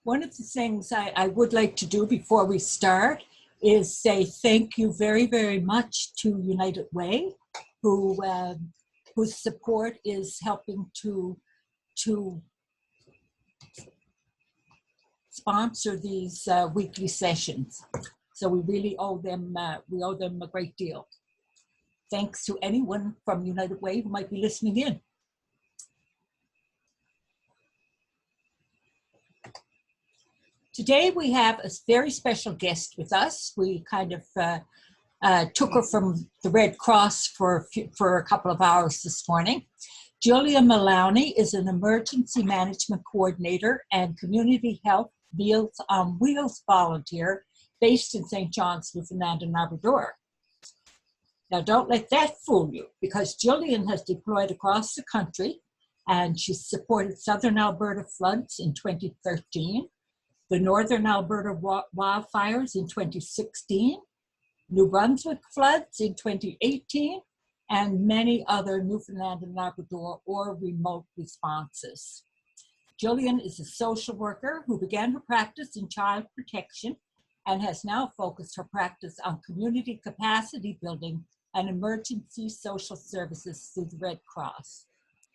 One of the things I would like to do before we start is say thank you very, very much to United Way, whose support is helping to sponsor these weekly sessions. So we really owe them a great deal. Thanks to anyone from United Way who might be listening in. Today we have a very special guest with us. We kind of took her from the Red Cross for a couple of hours this morning. Jillian Mullowney is an emergency management coordinator and community health Meals on Wheels volunteer based in St. John's, Newfoundland and Labrador. Now don't let that fool you, because Jillian has deployed across the country and she's supported Southern Alberta floods in 2013, the Northern Alberta wildfires in 2016, New Brunswick floods in 2018, and many other Newfoundland and Labrador or remote responses. Jillian is a social worker who began her practice in child protection and has now focused her practice on community capacity building and emergency social services through the Red Cross.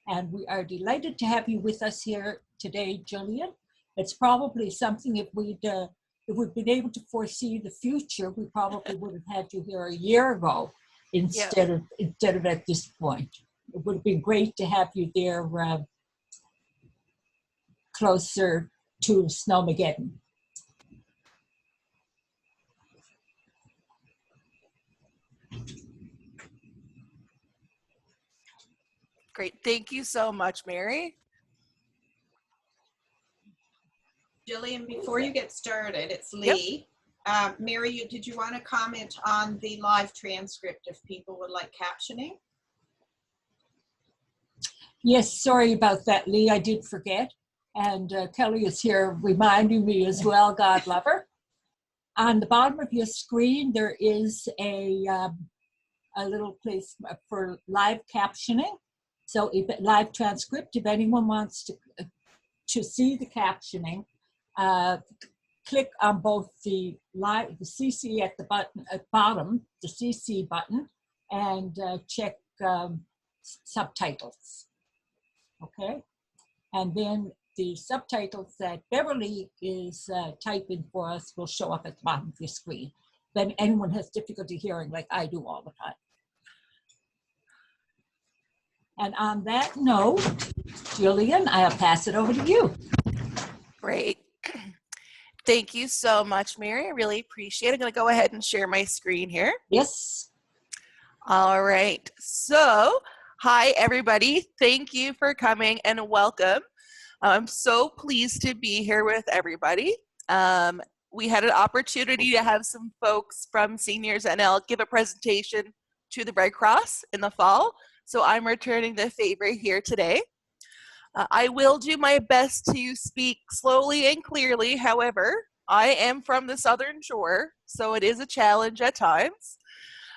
And we are delighted to have you with us here today, Jillian. It's probably something if we'd been able to foresee the future, we probably would have had you here a year ago instead of at this point. It would have been great to have you there closer to Snowmageddon. Great, thank you so much, Mary. Jillian, before you get started, it's Lee. Yep. Mary, did you want to comment on the live transcript if people would like captioning? Yes, sorry about that, Lee. I did forget. And Kelly is here reminding me as well, God love her. On the bottom of your screen, there is a little place for live captioning. So if live transcript, if anyone wants to see the captioning, click on both the CC at the bottom, the CC button, and check subtitles. Okay, and then the subtitles that Beverly is typing for us will show up at the bottom of your screen. Then anyone has difficulty hearing, like I do all the time. And on that note, Jillian, I'll pass it over to you. Great. Thank you so much, Mary. I really appreciate it. I'm going to go ahead and share my screen here. Yes. All right. So, hi, everybody. Thank you for coming and welcome. I'm so pleased to be here with everybody. We had an opportunity to have some folks from Seniors NL give a presentation to the Red Cross in the fall. So I'm returning the favor here today. I will do my best to speak slowly and clearly. However, I am from the Southern Shore, so it is a challenge at times.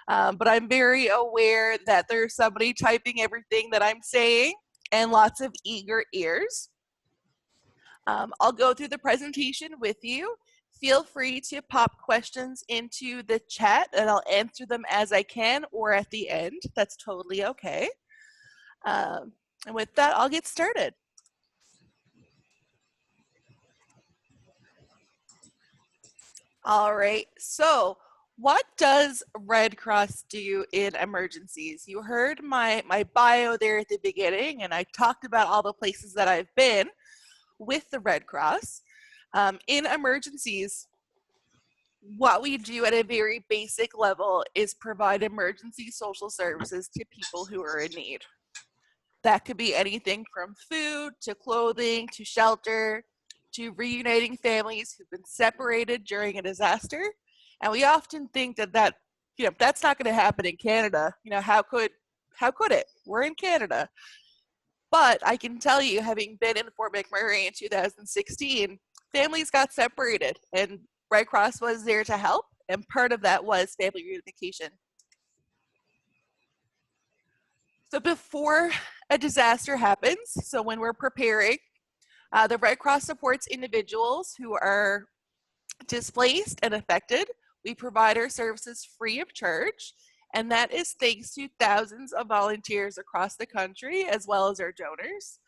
But I'm very aware that there's somebody typing everything that I'm saying and lots of eager ears. I'll go through the presentation with you. Feel free to pop questions into the chat and I'll answer them as I can or at the end. That's totally okay. And with that, I'll get started. All right, so what does Red Cross do in emergencies? You heard my bio there at the beginning, and I talked about all the places that I've been with the Red Cross. In emergencies, what we do at a very basic level is provide emergency social services to people who are in need. That could be anything from food to clothing to shelter to reuniting families who've been separated during a disaster. And we often think that that's not going to happen in Canada. How could it? We're in Canada. But I can tell you, having been in Fort McMurray in 2016, families got separated and Red Cross was there to help. And part of that was family reunification. So before a disaster happens, so when we're preparing, The Red Cross supports individuals who are displaced and affected. We provide our services free of charge, and that is thanks to thousands of volunteers across the country, as well as our donors.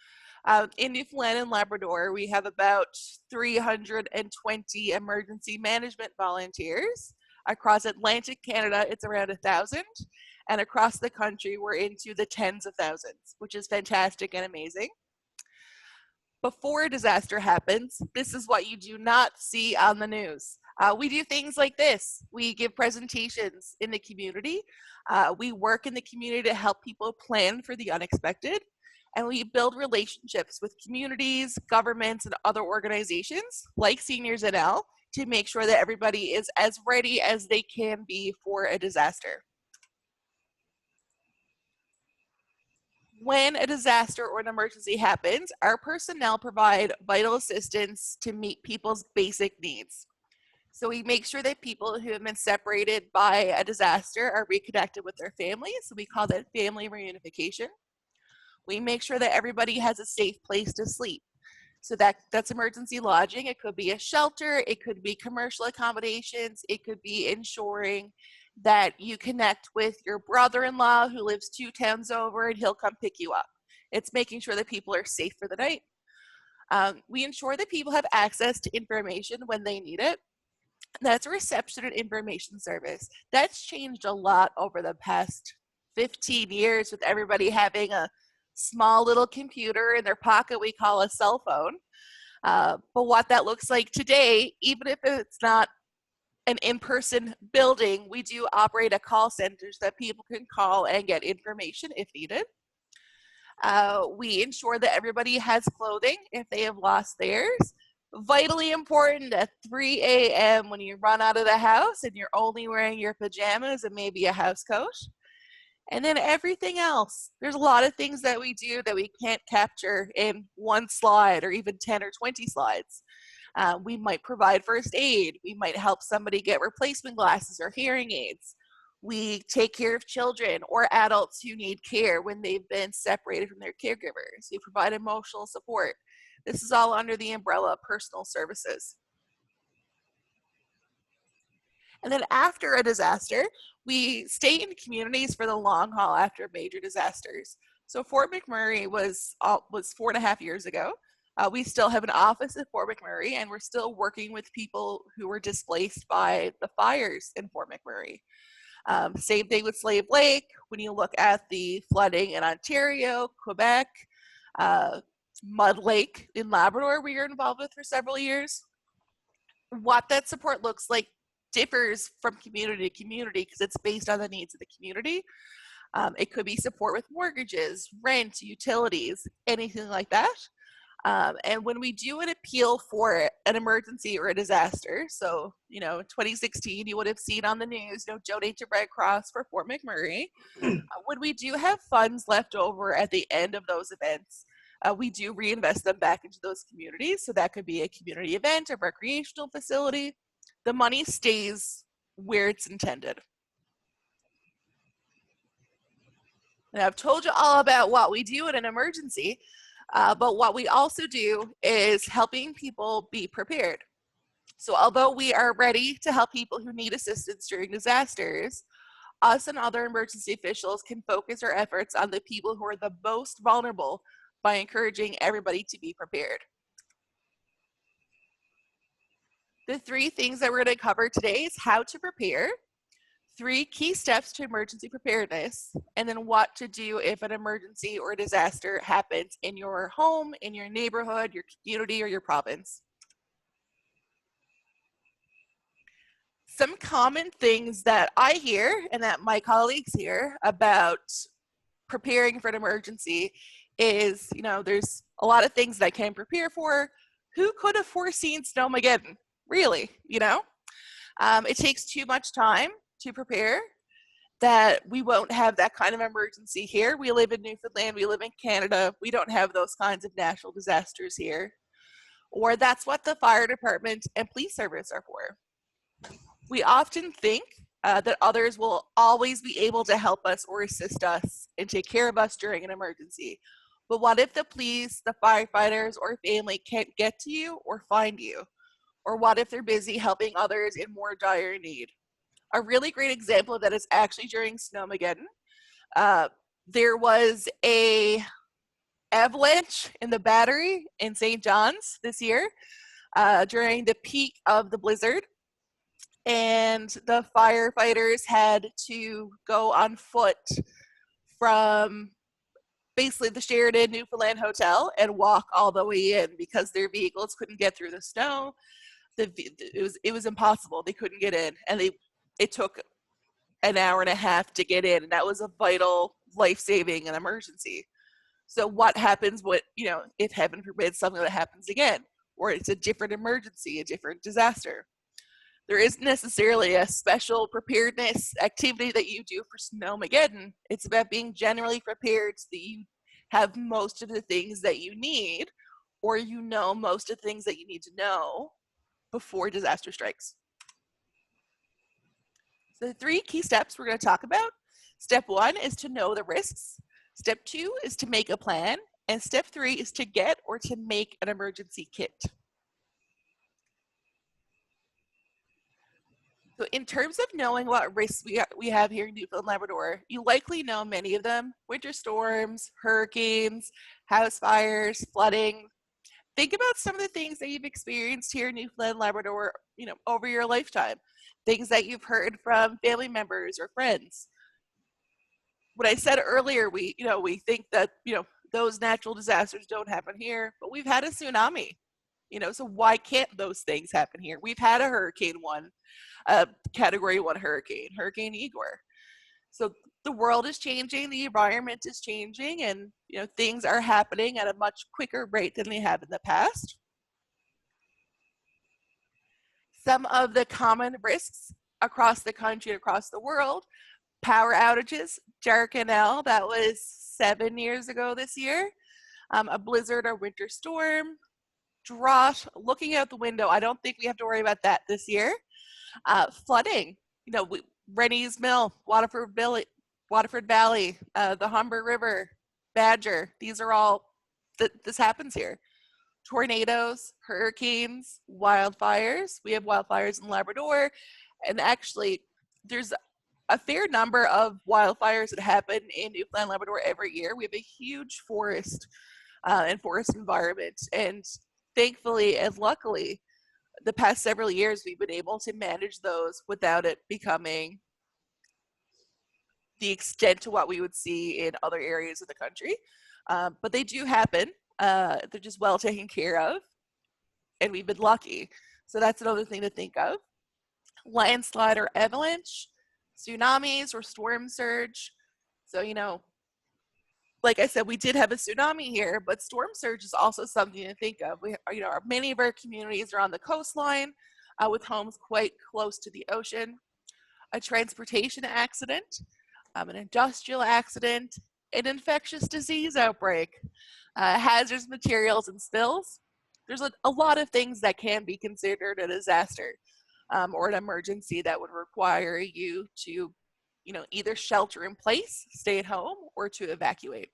In Newfoundland and Labrador, we have about 320 emergency management volunteers. Across Atlantic Canada, it's around 1,000. And across the country, we're into the tens of thousands, which is fantastic and amazing. Before a disaster happens, this is what you do not see on the news. We do things like this. We give presentations in the community. We work in the community to help people plan for the unexpected. And we build relationships with communities, governments, and other organizations like Seniors NL to make sure that everybody is as ready as they can be for a disaster. When a disaster or an emergency happens, our personnel provide vital assistance to meet people's basic needs. So we make sure that people who have been separated by a disaster are reconnected with their families. So we call that family reunification. We make sure that everybody has a safe place to sleep. So that's emergency lodging. It could be a shelter, it could be commercial accommodations, it could be ensuring that you connect with your brother-in-law who lives 2 towns over and he'll come pick you up. It's making sure that people are safe for the night. We ensure that people have access to information when they need it. That's a reception and information service. That's changed a lot over the past 15 years with everybody having a small little computer in their pocket we call a cell phone. But what that looks like today, even if it's not an in-person building, we do operate a call center so that people can call and get information if needed. We ensure that everybody has clothing if they have lost theirs. Vitally important at 3 a.m. when you run out of the house and you're only wearing your pajamas and maybe a house coat. And then everything else. There's a lot of things that we do that we can't capture in one slide or even 10 or 20 slides. We might provide first aid. We might help somebody get replacement glasses or hearing aids. We take care of children or adults who need care when they've been separated from their caregivers. We provide emotional support. This is all under the umbrella of personal services. And then after a disaster, we stay in communities for the long haul after major disasters. So Fort McMurray was 4.5 years ago. We still have an office at Fort McMurray, and we're still working with people who were displaced by the fires in Fort McMurray. Same thing with Slave Lake. When you look at the flooding in Ontario, Quebec, Mud Lake in Labrador, we were involved with for several years. What that support looks like differs from community to community because it's based on the needs of the community. It could be support with mortgages, rent, utilities, anything like that. And when we do an appeal for an emergency or a disaster, so, in 2016, you would have seen on the news, donate to Red Cross for Fort McMurray. When we do have funds left over at the end of those events, we do reinvest them back into those communities. So that could be a community event, a recreational facility. The money stays where it's intended. And I've told you all about what we do in an emergency. But what we also do is helping people be prepared. So although we are ready to help people who need assistance during disasters, us and other emergency officials can focus our efforts on the people who are the most vulnerable by encouraging everybody to be prepared. The 3 things that we're going to cover today is how to prepare, 3 key steps to emergency preparedness, and then what to do if an emergency or a disaster happens in your home, in your neighborhood, your community, or your province. Some common things that I hear and that my colleagues hear about preparing for an emergency is, there's a lot of things that I can prepare for. Who could have foreseen Snowmageddon? Really, it takes too much time to prepare, that we won't have that kind of emergency here. We live in Newfoundland, we live in Canada, we don't have those kinds of natural disasters here. Or that's what the fire department and police service are for. We often think that others will always be able to help us or assist us and take care of us during an emergency. But what if the police, the firefighters, or family can't get to you or find you? Or what if they're busy helping others in more dire need? A really great example of that is actually during Snowmageddon. There was a avalanche in the Battery in St. John's this year during the peak of the blizzard. And the firefighters had to go on foot from basically the Sheridan Newfoundland Hotel and walk all the way in because their vehicles couldn't get through the snow. It was impossible. They couldn't get in, and it took an hour and a half to get in, and that was a vital, life-saving, and emergency. So what happens if heaven forbid something that happens again, or it's a different emergency, a different disaster? There isn't necessarily a special preparedness activity that you do for Snowmageddon. It's about being generally prepared so that you have most of the things that you need, or most of the things that you need to know before disaster strikes. So the 3 key steps we're going to talk about. Step 1 is to know the risks. Step 2 is to make a plan. And step 3 is to get or to make an emergency kit. So in terms of knowing what risks we have here in Newfoundland and Labrador, you likely know many of them: winter storms, hurricanes, house fires, flooding. Think about some of the things that you've experienced here in Newfoundland and Labrador, over your lifetime. Things that you've heard from family members or friends. What I said earlier, we think that, those natural disasters don't happen here, but we've had a tsunami, so why can't those things happen here? We've had a Hurricane 1, Category 1 hurricane, Hurricane Igor. So the world is changing, the environment is changing, and things are happening at a much quicker rate than they have in the past. Some of the common risks across the country, across the world: power outages, Jarkenelle, that was 7 years ago this year, a blizzard or winter storm, drought. Looking out the window, I don't think we have to worry about that this year. Flooding, Rennie's Mill, Waterford Valley, the Humber River, Badger. These are all, this happens here. Tornadoes, hurricanes, wildfires. We have wildfires in Labrador, and actually there's a fair number of wildfires that happen in Newfoundland and Labrador every year. We have a huge forest and forest environment, and thankfully and luckily, the past several years we've been able to manage those without it becoming the extent to what we would see in other areas of the country. But they do happen. They're just well taken care of, and we've been lucky. So that's another thing to think of. Landslide or avalanche, tsunamis or storm surge. So, like I said, we did have a tsunami here, but storm surge is also something to think of. Many of our communities are on the coastline with homes quite close to the ocean. A transportation accident, an industrial accident, an infectious disease outbreak, hazardous materials and spills. There's a lot of things that can be considered a disaster or an emergency that would require you to either shelter in place, stay at home, or to evacuate.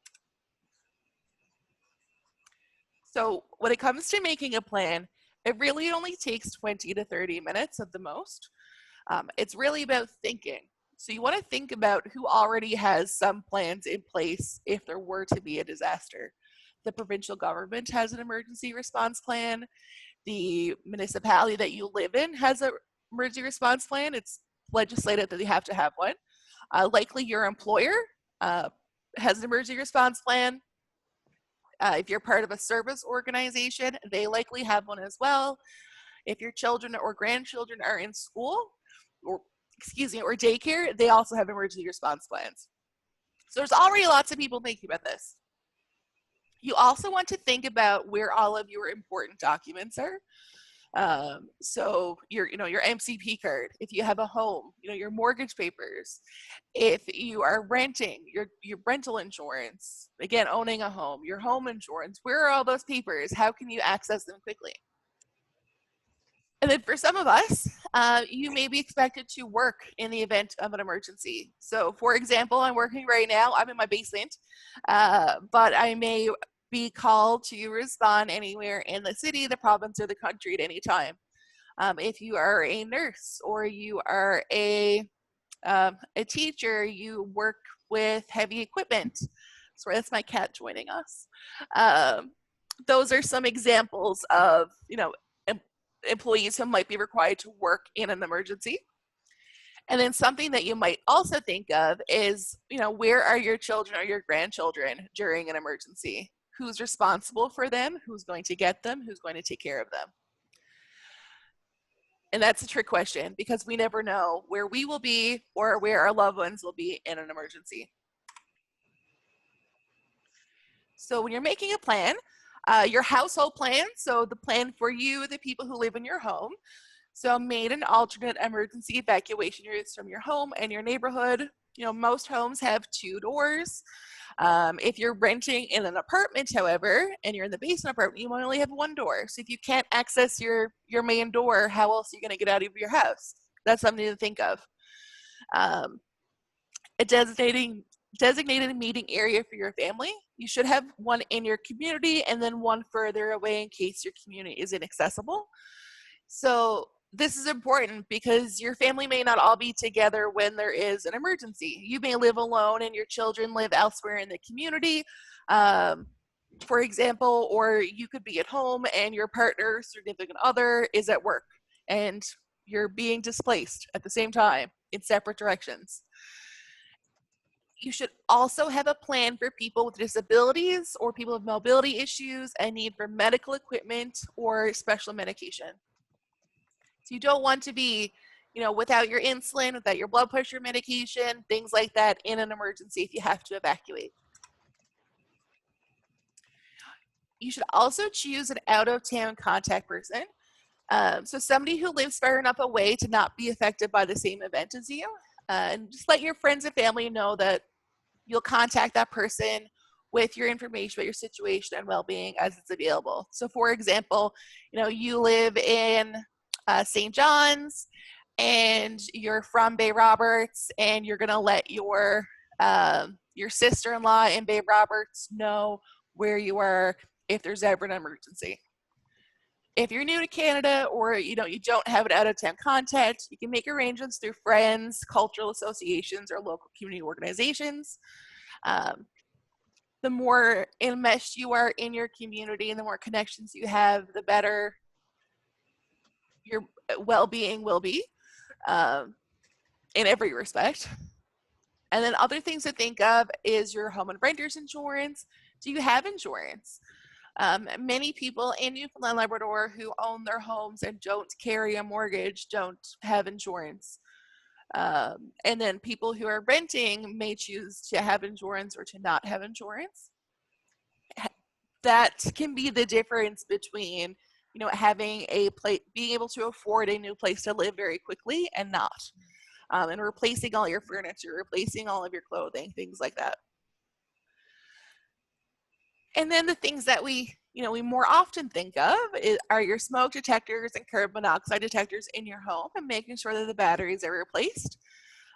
So when it comes to making a plan, it really only takes 20 to 30 minutes at the most. It's really about thinking. So you want to think about who already has some plans in place if there were to be a disaster. The provincial government has an emergency response plan. The municipality that you live in has an emergency response plan. It's legislated that they have to have one. Likely your employer has an emergency response plan. If you're part of a service organization, they likely have one as well. If your children or grandchildren are in school or daycare, they also have emergency response plans. So there's already lots of people thinking about this. You also want to think about where all of your important documents are. So your MCP card, if you have a home, your mortgage papers, if you are renting, your rental insurance, again, owning a home, your home insurance, where are all those papers? How can you access them quickly? And then for some of us, you may be expected to work in the event of an emergency. So for example, I'm working right now, I'm in my basement, but I may be called to respond anywhere in the city, the province, or the country at any time. If you are a nurse or you are a teacher, you work with heavy equipment. Sorry, that's my cat joining us. Those are some examples of, employees who might be required to work in an emergency. And then something that you might also think of is, where are your children or your grandchildren during an emergency? Who's responsible for them? Who's going to get them? Who's going to take care of them? And that's a trick question because we never know where we will be or where our loved ones will be in an emergency. So when you're making a plan, your household plan, so the plan for you, the people who live in your home, so made an alternate emergency evacuation routes from your home and your neighborhood. Most homes have 2 doors. If you're renting in an apartment, however, and you're in the basement apartment, you might only have 1 door. So if you can't access your main door, how else are you going to get out of your house? That's something to think of. A designated meeting area for your family. You should have one in your community and then one further away in case your community is inaccessible. So this is important because your family may not all be together when there is an emergency. You may live alone and your children live elsewhere in the community, for example, or you could be at home and your partner, significant other, is at work and you're being displaced at the same time in separate directions. You should also have a plan for people with disabilities or people with mobility issues and need for medical equipment or special medication. So you don't want to be, without your insulin, without your blood pressure medication, things like that in an emergency if you have to evacuate. You should also choose an out-of-town contact person. So somebody who lives far enough away to not be affected by the same event as you. And just let your friends and family know that you'll contact that person with your information about your situation and well-being as it's available. So for example, you live in St. John's and you're from Bay Roberts and you're gonna let your sister-in-law in Bay Roberts know where you are if there's ever an emergency. If you're new to Canada or you don't have an out-of-town contact, you can make arrangements through friends, cultural associations, or local community organizations. The more enmeshed you are in your community and the more connections you have, the better your well-being will be in every respect. And then other things to think of is your home and renter's insurance. Do you have insurance? Many people in Newfoundland, Labrador who own their homes and don't carry a mortgage don't have insurance. And then people who are renting may choose to have insurance or to not have insurance. That can be the difference between, having being able to afford a new place to live very quickly and not. And replacing all your furniture, replacing all of your clothing, things like that. And then the things that we more often think of are your smoke detectors and carbon monoxide detectors in your home and making sure that the batteries are replaced.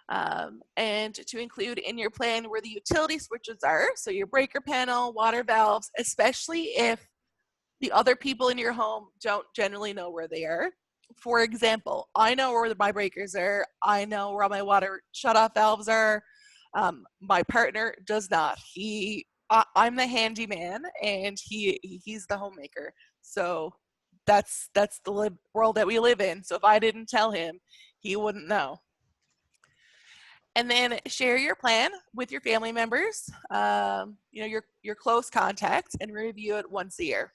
And to include in your plan where the utility switches are, so your breaker panel, water valves, especially if the other people in your home don't generally know where they are. For example, I know where my breakers are. I know where all my water shutoff valves are. My partner does not. I'm the handyman and he's the homemaker. So that's the world that we live in. So if I didn't tell him, he wouldn't know. And then share your plan with your family members, your close contacts, and review it once a year.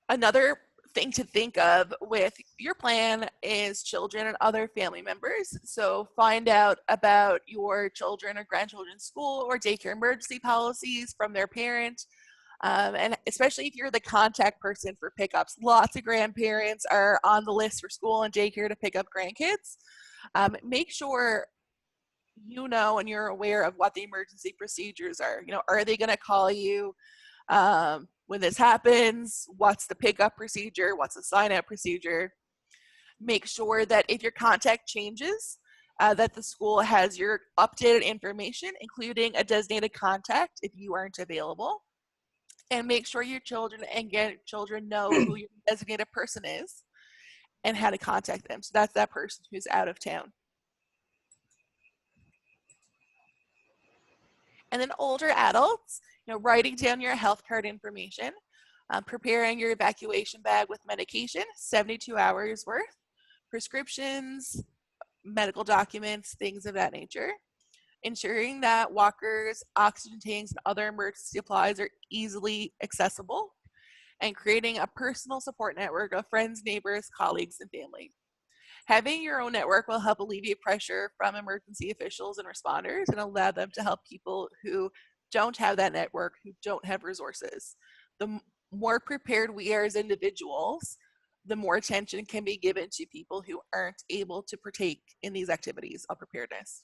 Another thing to think of with your plan is children and other family members. So find out about your children or grandchildren's school or daycare emergency policies from their parent. And especially if you're the contact person for pickups, lots of grandparents are on the list for school and daycare to pick up grandkids. Make sure and you're aware of what the emergency procedures are. Are they going to call you when this happens, what's the pickup procedure, what's the sign out procedure. Make sure that if your contact changes, that the school has your updated information, including a designated contact if you aren't available. And make sure your children know who your designated person is and how to contact them. So that's that person who's out of town. And then older adults, writing down your health card information, preparing your evacuation bag with medication, 72 hours worth, prescriptions, medical documents, things of that nature. Ensuring that walkers, oxygen tanks, and other emergency supplies are easily accessible, and creating a personal support network of friends, neighbors, colleagues, and family. Having your own network will help alleviate pressure from emergency officials and responders and allow them to help people who don't have that network, who don't have resources. The more prepared we are as individuals, the more attention can be given to people who aren't able to partake in these activities of preparedness.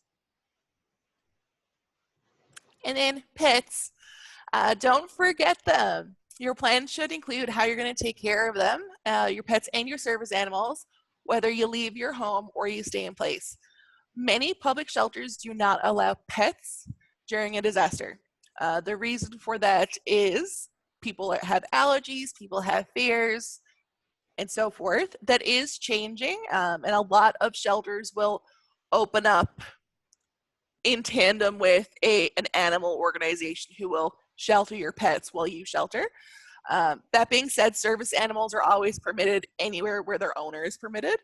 And then pets, don't forget them. Your plan should include how you're going to take care of them, your pets and your service animals, whether you leave your home or you stay in place. Many public shelters do not allow pets during a disaster. The reason for that is people have allergies, people have fears, and so forth. That is changing, and a lot of shelters will open up in tandem with an animal organization who will shelter your pets while you shelter. That being said, service animals are always permitted anywhere where their owner is permitted.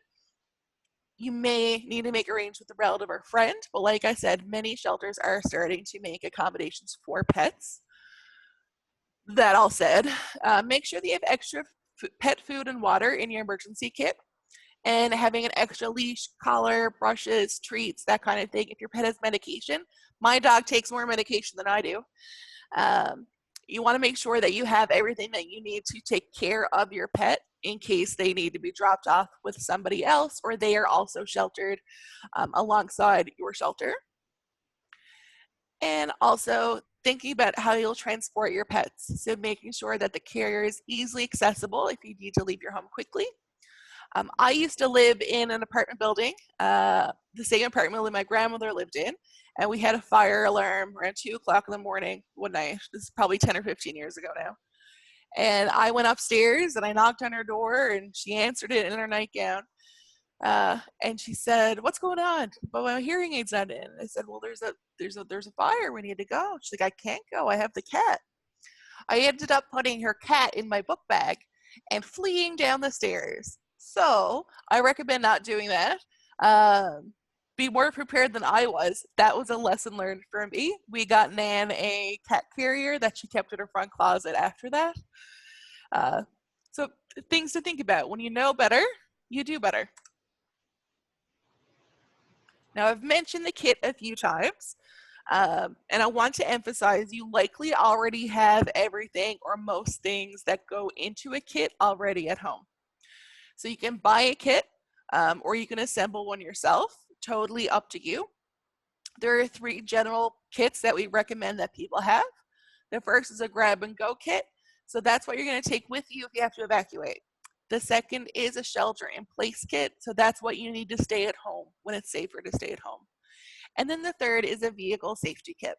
You may need to make arrangements with a relative or friend, but like I said, many shelters are starting to make accommodations for pets. That all said, make sure that you have extra pet food and water in your emergency kit, and having an extra leash, collar, brushes, treats, that kind of thing. If your pet has medication, my dog takes more medication than I do. You want to make sure that you have everything that you need to take care of your pet in case they need to be dropped off with somebody else or they are also sheltered alongside your shelter. And also thinking about how you'll transport your pets. So making sure that the carrier is easily accessible if you need to leave your home quickly. I used to live in an apartment building, the same apartment building my grandmother lived in, and we had a fire alarm around 2 o'clock in the morning one night. This is probably 10 or 15 years ago now. And I went upstairs and I knocked on her door and she answered it in her nightgown. And she said, "What's going on?" "But my hearing aid's not in." I said, "Well, there's a fire. We need to go." She's like, "I can't go. I have the cat." I ended up putting her cat in my book bag and fleeing down the stairs. So I recommend not doing that. Be more prepared than I was. That was a lesson learned for me. We got Nan a cat carrier that she kept in her front closet after that. So things to think about. When you know better, you do better. Now, I've mentioned the kit a few times, and I want to emphasize you likely already have everything or most things that go into a kit already at home. So you can buy a kit or you can assemble one yourself, totally up to you. There are 3 general kits that we recommend that people have. The first is a grab and go kit. So that's what you're going to take with you if you have to evacuate. The second is a shelter in place kit. So that's what you need to stay at home when it's safer to stay at home. And then the third is a vehicle safety kit.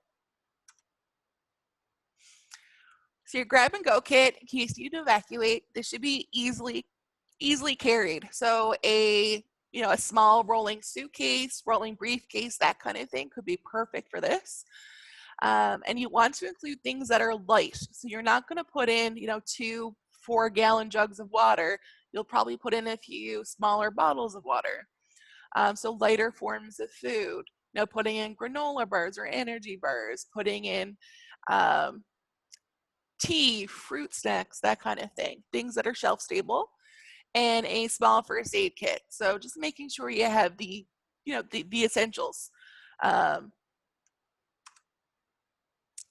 So your grab and go kit, in case you need to evacuate, this should be easily carried. So a small rolling suitcase, rolling briefcase, that kind of thing could be perfect for this. And you want to include things that are light. So you're not going to put in 2 4-gallon jugs of water. You'll probably put in a few smaller bottles of water. So lighter forms of food. Putting in granola bars or energy bars, putting in tea, fruit snacks, that kind of thing. Things that are shelf stable. And a small first aid kit. So just making sure you have the essentials. And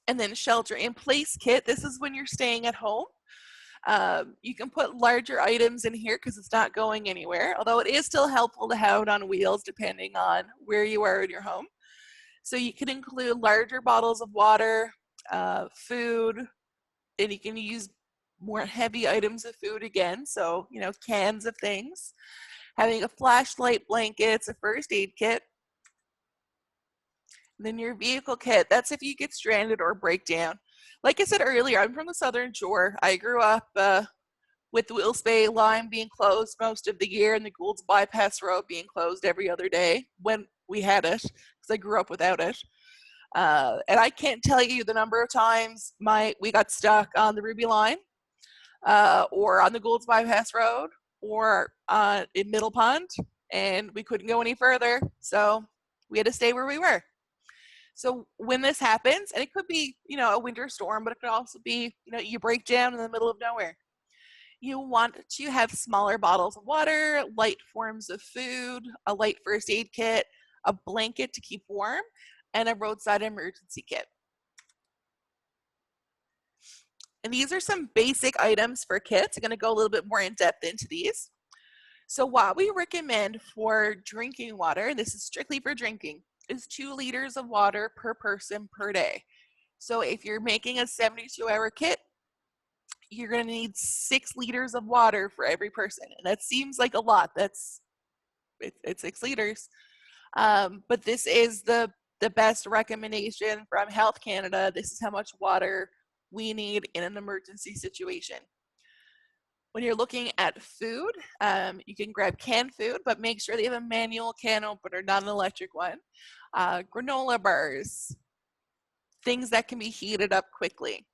then shelter in place kit. This is when you're staying at home. You can put larger items in here because it's not going anywhere, although it is still helpful to have it on wheels depending on where you are in your home. So you can include larger bottles of water, food, and you can use more heavy items of food again, so, you know, cans of things. Having a flashlight, blankets, a first aid kit. And then your vehicle kit, that's if you get stranded or break down. Like I said earlier, I'm from the Southern Shore. I grew up with the Wilkes Bay line being closed most of the year and the Goulds Bypass Road being closed every other day when we had it, because I grew up without it. And I can't tell you the number of times we got stuck on the Ruby line or on the Goulds Bypass Road or in Middle Pond, and we couldn't go any further, so we had to stay where we were. So when this happens, and it could be, you know, a winter storm, but it could also be, you know, you break down in the middle of nowhere. You want to have smaller bottles of water, light forms of food, a light first aid kit, a blanket to keep warm, and a roadside emergency kit. And these are some basic items for kits. I'm going to go a little bit more in depth into these. So what we recommend for drinking water, and this is strictly for drinking, is 2 liters of water per person per day. So if you're making a 72-hour kit, you're going to need 6 liters of water for every person. And that seems like a lot. It's 6 liters. But this is the best recommendation from Health Canada. This is how much water we need in an emergency situation. When you're looking at food, you can grab canned food, but make sure they have a manual can opener, not an electric one. Granola bars, things that can be heated up quickly.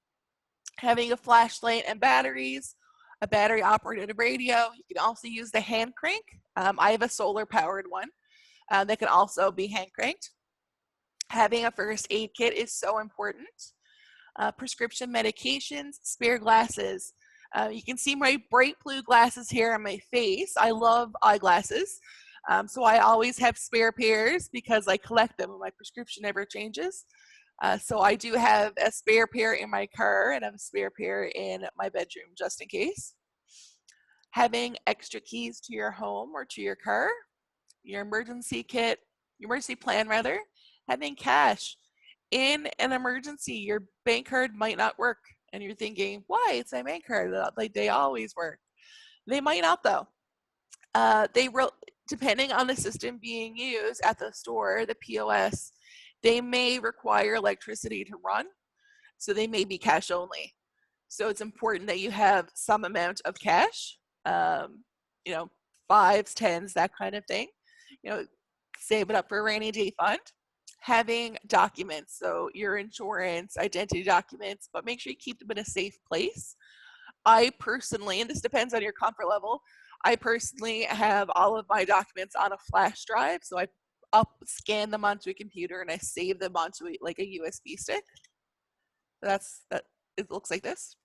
Having a flashlight and batteries, a battery operated radio. You can also use the hand crank. I have a solar powered one that can also be hand cranked. Having a first aid kit is so important. Prescription medications, spare glasses. You can see my bright blue glasses here on my face. I love eyeglasses, so I always have spare pairs because I collect them when my prescription never changes. So I do have a spare pair in my car and I have a spare pair in my bedroom just in case. Having extra keys to your home or to your car, your emergency kit, your emergency plan rather, having cash. In an emergency, your bank card might not work. And you're thinking, why? It's my bank card. Like they always work. They might not though. Depending on the system being used at the store, the POS, they may require electricity to run. So they may be cash only. So it's important that you have some amount of cash, you know, 5s, 10s, that kind of thing. You know, save it up for a rainy day fund. Having documents, so your insurance, identity documents, but make sure you keep them in a safe place. I personally, and this depends on your comfort level, I personally have all of my documents on a flash drive, so I'll scan them onto a computer and I save them onto like a USB stick. It looks like this.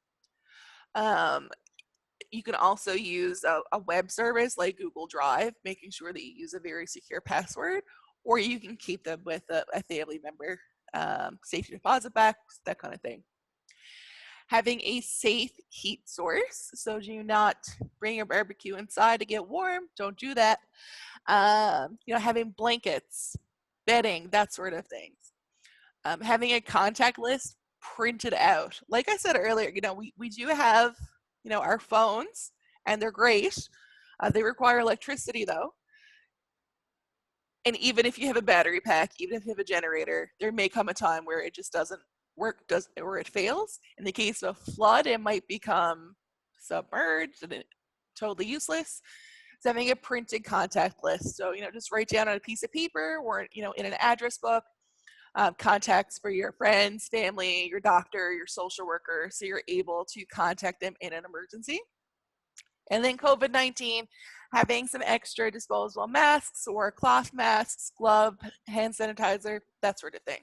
You can also use a web service like Google Drive, making sure that you use a very secure password, or you can keep them with a family member, safety deposit box, that kind of thing. Having a safe heat source, so do not bring your barbecue inside to get warm. Don't do that. You know, having blankets, bedding, that sort of things. Having a contact list printed out. Like I said earlier, you know, we do have, you know, our phones, and they're great. They require electricity though. And even if you have a battery pack, even if you have a generator, there may come a time where it just doesn't work, or it fails. In the case of a flood, it might become submerged and totally useless. So having a printed contact list. So, you know, just write down on a piece of paper or, you know, in an address book, contacts for your friends, family, your doctor, your social worker, so you're able to contact them in an emergency. And then COVID-19, having some extra disposable masks or cloth masks, glove, hand sanitizer, that sort of thing.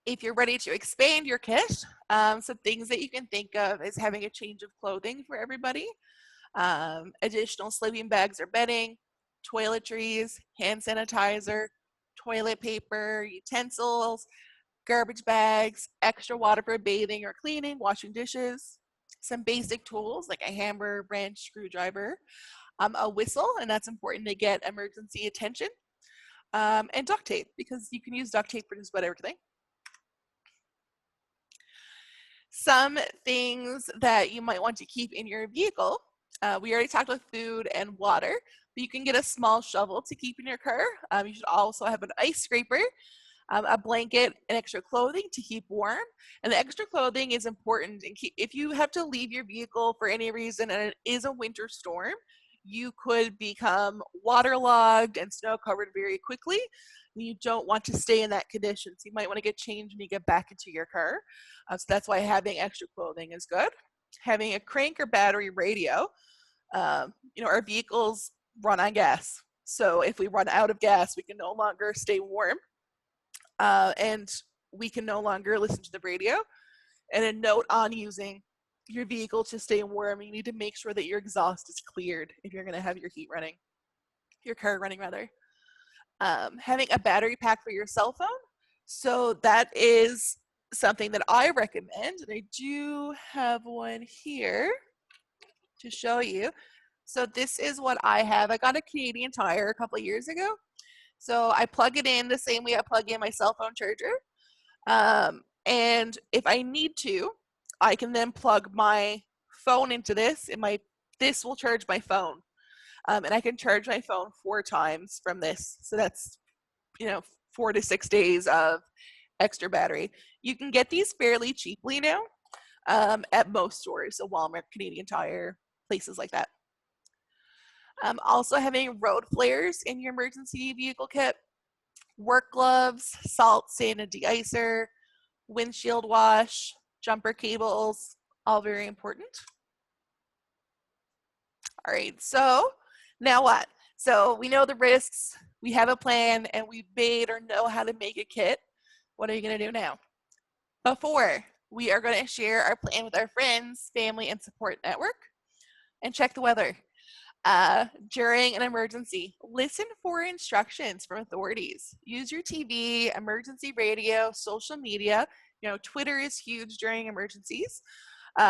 If you're ready to expand your kit, some things that you can think of is having a change of clothing for everybody, additional sleeping bags or bedding, toiletries, hand sanitizer, toilet paper, utensils, garbage bags, extra water for bathing or cleaning, washing dishes, some basic tools like a hammer, wrench, screwdriver, a whistle, and that's important to get emergency attention, and duct tape, because you can use duct tape for just about everything. Some things that you might want to keep in your vehicle. We already talked about food and water, but you can get a small shovel to keep in your car. You should also have an ice scraper, a blanket, and extra clothing to keep warm. And the extra clothing is important. If you have to leave your vehicle for any reason and it is a winter storm, you could become waterlogged and snow covered very quickly. You don't want to stay in that condition. So you might want to get changed when you get back into your car. So that's why having extra clothing is good. Having a crank or battery radio. Our vehicles run on gas. So if we run out of gas, we can no longer stay warm. And we can no longer listen to the radio. And a note on using your vehicle to stay warm, you need to make sure that your exhaust is cleared if you're going to have your car running rather. Having a battery pack for your cell phone. So that is something that I recommend, and I do have one here to show you. So this is what I have. I got a Canadian Tire a couple of years ago. So I plug it in the same way I plug in my cell phone charger. And if I need to, I can then plug my phone into this, and this will charge my phone. And I can charge my phone 4 times from this. So that's, 4 to 6 days of extra battery. You can get these fairly cheaply now at most stores, so Walmart, Canadian Tire, places like that. Also having road flares in your emergency vehicle kit, work gloves, salt, sand, and de-icer, windshield wash, jumper cables, all very important. All right, so now what? So we know the risks, we have a plan, and we've made or know how to make a kit. What are you going to do now? Before, we are going to share our plan with our friends, family, and support network, and check the weather. During an emergency, listen for instructions from authorities. Use your TV, emergency radio, social media. Twitter is huge during emergencies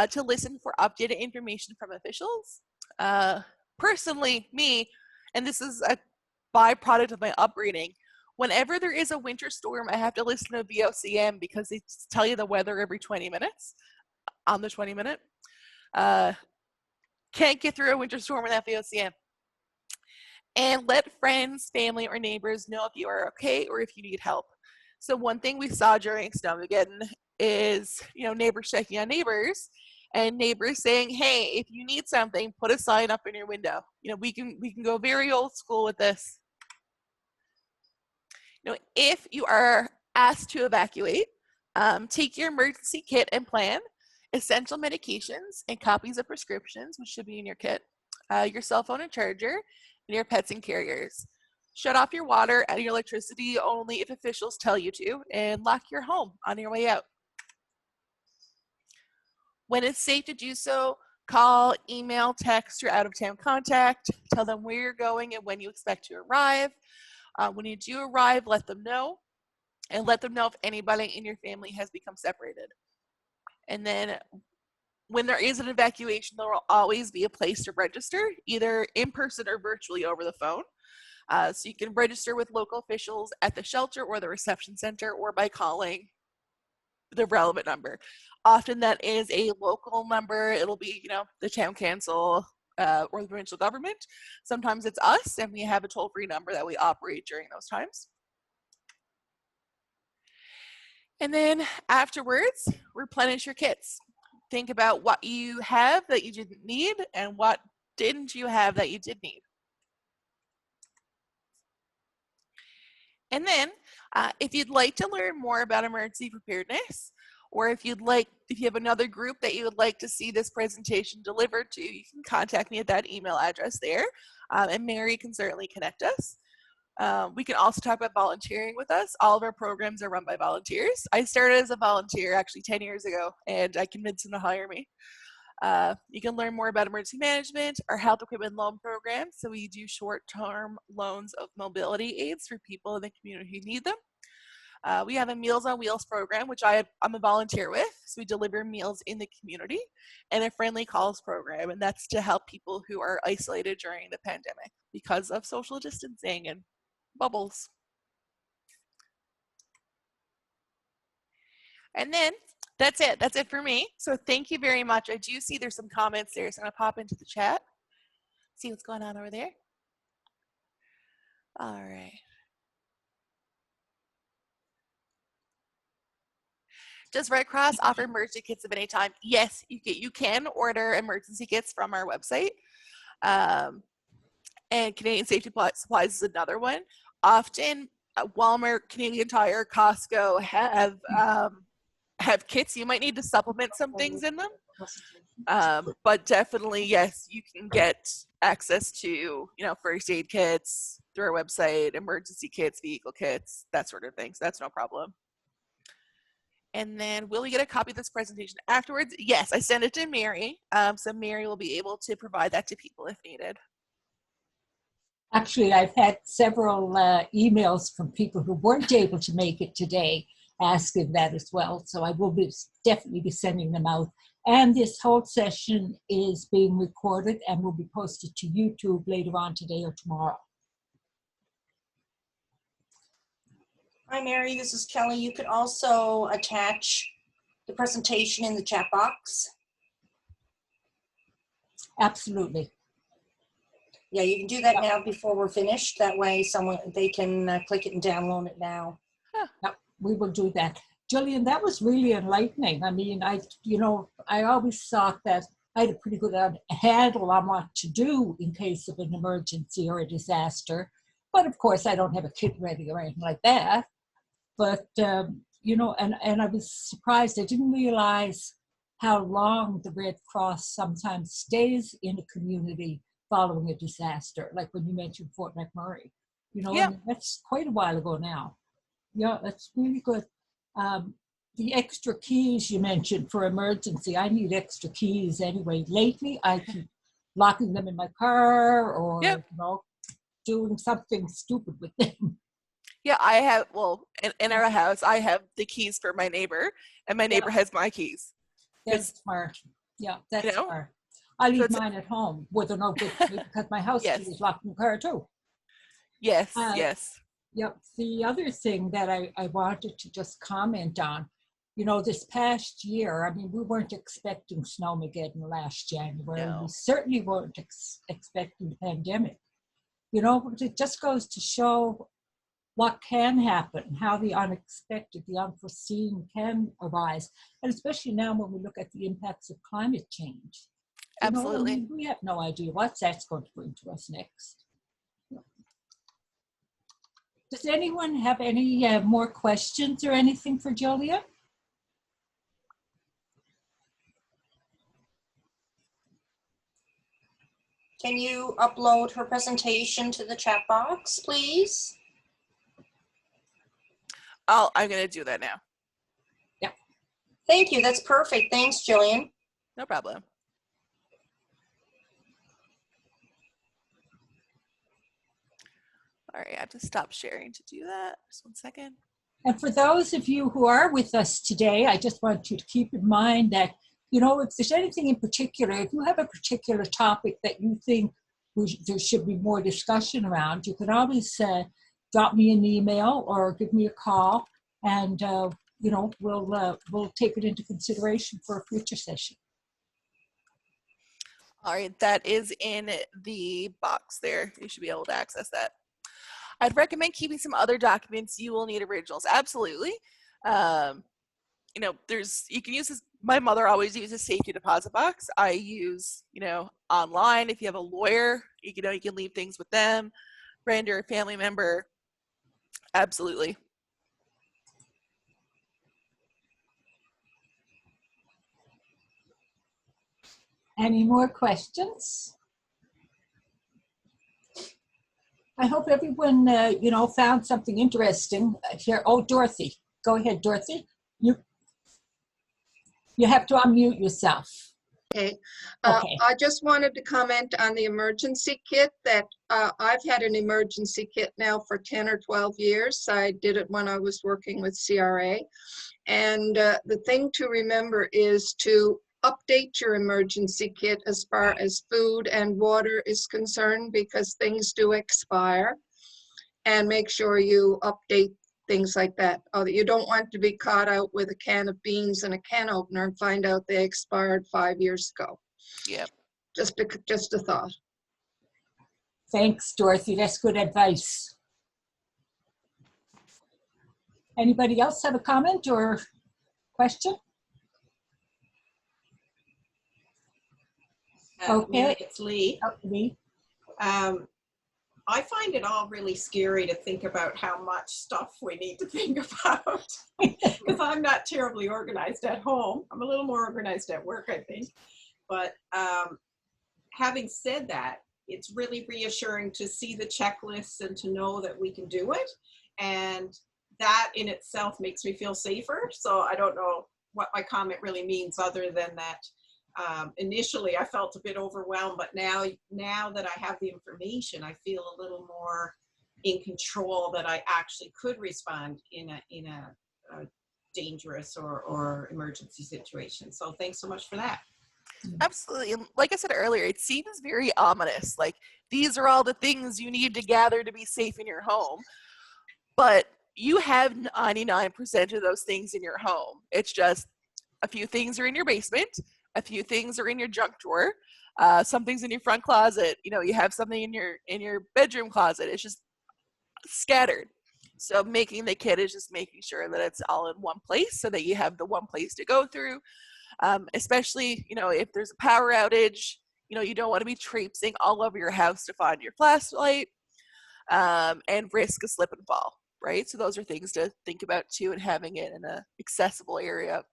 to listen for updated information from officials. Personally, me, and this is a byproduct of my upbringing, whenever there is a winter storm, I have to listen to VOCM because they tell you the weather every 20 minutes on the 20-minute. Can't get through a winter storm without VOCM. And let friends, family, or neighbors know if you are okay or if you need help. So one thing we saw during Snowmageddon is, neighbors checking on neighbors and neighbors saying, hey, if you need something, put a sign up in your window. We can go very old school with this. If you are asked to evacuate, take your emergency kit and plan, essential medications and copies of prescriptions, which should be in your kit, your cell phone and charger, and your pets and carriers. Shut off your water and your electricity only if officials tell you to, and lock your home on your way out. When it's safe to do so, call, email, text your out-of-town contact, tell them where you're going and when you expect to arrive. When you do arrive, let them know, and let them know if anybody in your family has become separated. And then when there is an evacuation, there will always be a place to register, either in person or virtually over the phone. So you can register with local officials at the shelter or the reception center, or by calling the relevant number. Often that is a local number. It'll be, the town council or the provincial government. Sometimes it's us, and we have a toll-free number that we operate during those times. And then afterwards, replenish your kits. Think about what you have that you didn't need and what didn't you have that you did need. And then if you'd like to learn more about emergency preparedness, or if you have another group that you would like to see this presentation delivered to, you can contact me at that email address there, and Mary can certainly connect us. We can also talk about volunteering with us. All of our programs are run by volunteers. I started as a volunteer actually 10 years ago, and I convinced them to hire me. You can learn more about emergency management, our health equipment loan program. So we do short-term loans of mobility aids for people in the community who need them. We have a Meals on Wheels program, which I'm a volunteer with. So we deliver meals in the community, and a friendly calls program. And that's to help people who are isolated during the pandemic because of social distancing and bubbles. And then That's it. That's it for me. So thank you very much. I do see there's some comments there, so I'm going to pop into the chat, see what's going on over there. All right. Does Red Cross offer emergency kits of any time? Yes, you can order emergency kits from our website. And Canadian Safety Supplies is another one. Often, Walmart, Canadian Tire, Costco have kits. You might need to supplement some things in them. But definitely, yes, you can get access to, first aid kits through our website, emergency kits, vehicle kits, that sort of thing. So that's no problem. And then, will we get a copy of this presentation afterwards? Yes, I sent it to Mary. So Mary will be able to provide that to people if needed. Actually, I've had several emails from people who weren't able to make it today asking that as well. So I will definitely be sending them out. And this whole session is being recorded and will be posted to YouTube later on today or tomorrow. Hi, Mary, this is Kelly. You could also attach the presentation in the chat box. Absolutely. Yeah, you can do that now before we're finished. That way they can click it and download it now. Yep, we will do that. Jillian, that was really enlightening. I mean, I always thought that I had a pretty good handle on what to do in case of an emergency or a disaster. But of course, I don't have a kit ready or anything like that. But, and I was surprised. I didn't realize how long the Red Cross sometimes stays in a community following a disaster, like when you mentioned Fort McMurray. Yeah. I mean, that's quite a while ago now. Yeah, that's really good. The extra keys you mentioned for emergency, I need extra keys anyway. Lately, I keep locking them in my car or, doing something stupid with them. Yeah, I have, in our house, I have the keys for my neighbor, and my neighbor has my keys. That's smart. Yeah, that's smart. I leave mine at home where they're no good to me because my house key is locked in the car too. Yes, yes. Yep. The other thing that I wanted to just comment on, this past year, I mean, we weren't expecting Snowmageddon last January. No. We certainly weren't expecting the pandemic. It just goes to show what can happen, how the unexpected, the unforeseen can arise, and especially now when we look at the impacts of climate change. Absolutely. I mean, we have no idea what that's going to bring to us next. Does anyone have any more questions or anything for Julia? Can you upload her presentation to the chat box, please? I'm going to do that now. Yeah. Thank you. That's perfect. Thanks, Jillian. No problem. All right, I have to stop sharing to do that. Just 1 second. And for those of you who are with us today, I just want you to keep in mind that, if there's anything in particular, if you have a particular topic that you think there should be more discussion around, you can always drop me an email or give me a call, and we'll take it into consideration for a future session. All right, that is in the box there. You should be able to access that. I'd recommend keeping some other documents. You will need originals. Absolutely. You can use this. My mother always uses safety deposit box. I use, online. If you have a lawyer, you can leave things with them, friend or family member. Absolutely. Any more questions? I hope everyone, found something interesting here. Oh, Dorothy, go ahead, Dorothy. You have to unmute yourself. Okay. Okay. I just wanted to comment on the emergency kit that I've had an emergency kit now for 10 or 12 years. I did it when I was working with CRA. And the thing to remember is to update your emergency kit as far as food and water is concerned, because things do expire. And make sure you update things like that. Oh, you don't want to be caught out with a can of beans and a can opener and find out they expired 5 years ago. Yep. Just a thought. Thanks, Dorothy. That's good advice. Anybody else have a comment or question? Okay. Mary, it's Lee. Lee. I find it all really scary to think about how much stuff we need to think about because I'm not terribly organized at home. I'm a little more organized at work, I think. But having said that, it's really reassuring to see the checklists and to know that we can do it. And that in itself makes me feel safer. So I don't know what my comment really means other than that initially I felt a bit overwhelmed, but now that I have the information, I feel a little more in control that I actually could respond in a dangerous or emergency situation. So thanks so much for that. Absolutely. And like I said earlier, it seems very ominous. Like, these are all the things you need to gather to be safe in your home. But you have 99% of those things in your home. It's just a few things are in your basement, a few things are in your junk drawer, some things in your front closet. You know, you have something in your bedroom closet. It's just scattered. So making the kit is just making sure that it's all in one place so that you have the one place to go through. Especially, you know, if there's a power outage, you know, you don't want to be traipsing all over your house to find your flashlight and risk a slip and fall, right? So those are things to think about too, and having it in an accessible area.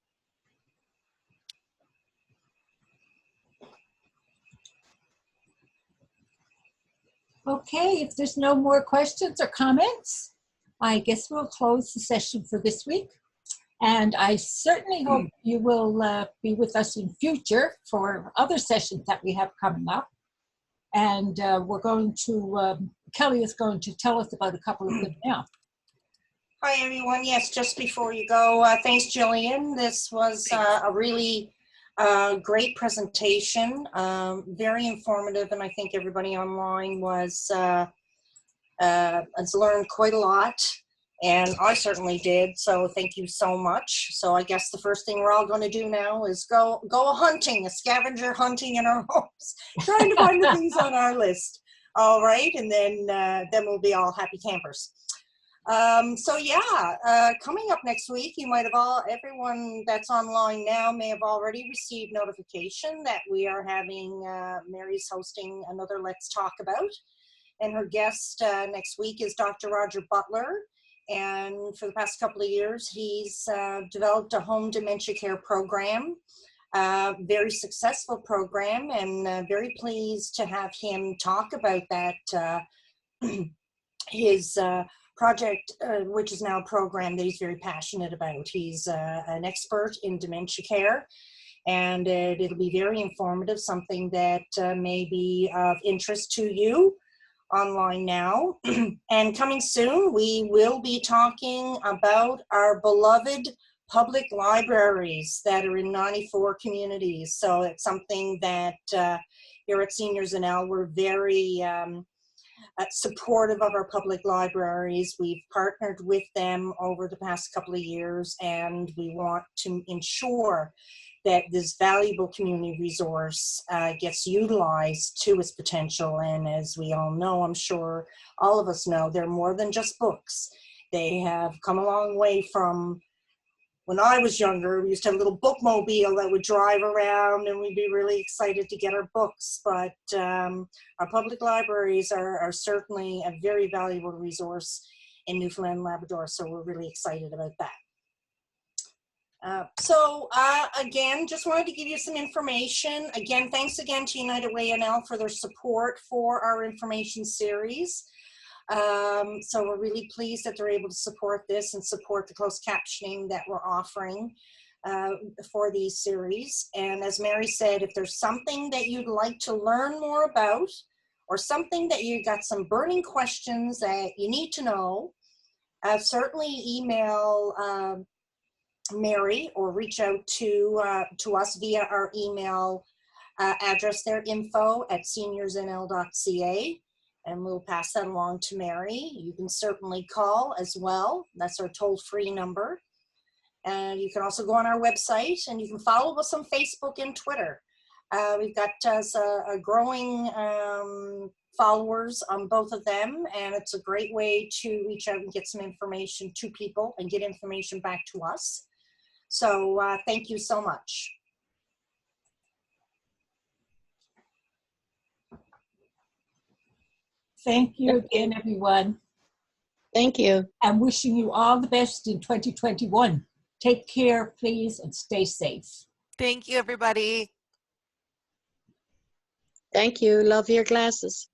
Okay, if there's no more questions or comments, I guess we'll close the session for this week. And I certainly hope you will be with us in future for other sessions that we have coming up. And we're going to, Kelly is going to tell us about a couple of them now. Hi, everyone. Yes, just before you go, thanks, Jillian. This was a really great presentation, very informative, and I think everybody online has learned quite a lot, and I certainly did, so thank you so much. So I guess the first thing we're all going to do now is go hunting, a scavenger hunting in our homes, trying to find the things on our list. All right, and then we'll be all happy campers. So yeah, coming up next week, you might have everyone that's online now may have already received notification that we are having, Mary's hosting another Let's Talk About, and her guest next week is Dr. Roger Butler, and for the past couple of years, he's developed a home dementia care program, very successful program, and very pleased to have him talk about that, his project, which is now a program that he's very passionate about. He's an expert in dementia care, and it'll be very informative, something that may be of interest to you online now. And coming soon, we will be talking about our beloved public libraries that are in 94 communities. So it's something that here at Seniors NL, we're very supportive of our public libraries. We've partnered with them over the past couple of years, and we want to ensure that this valuable community resource gets utilized to its potential. And as we all know, I'm sure all of us know, they're more than just books. They have come a long way from when I was younger. We used to have a little bookmobile that would drive around, and we'd be really excited to get our books. But our public libraries are certainly a very valuable resource in Newfoundland and Labrador, so we're really excited about that. Again, just wanted to give you some information. Again, thanks again to United Way NL for their support for our information series. So we're really pleased that they're able to support this and support the closed captioning that we're offering for these series. And as Mary said, if there's something that you'd like to learn more about, or something that you got some burning questions that you need to know, certainly email Mary or reach out to us via our email address there, info@seniorsnl.ca. and we'll pass that along to Mary. You can certainly call as well. That's our toll-free number. And you can also go on our website, and you can follow us on Facebook and Twitter. We've got a growing followers on both of them, and it's a great way to reach out and get some information to people and get information back to us. So thank you so much. Thank you again, everyone. Thank you. I'm wishing you all the best in 2021. Take care, please, and stay safe. Thank you, everybody. Thank you. Love your glasses.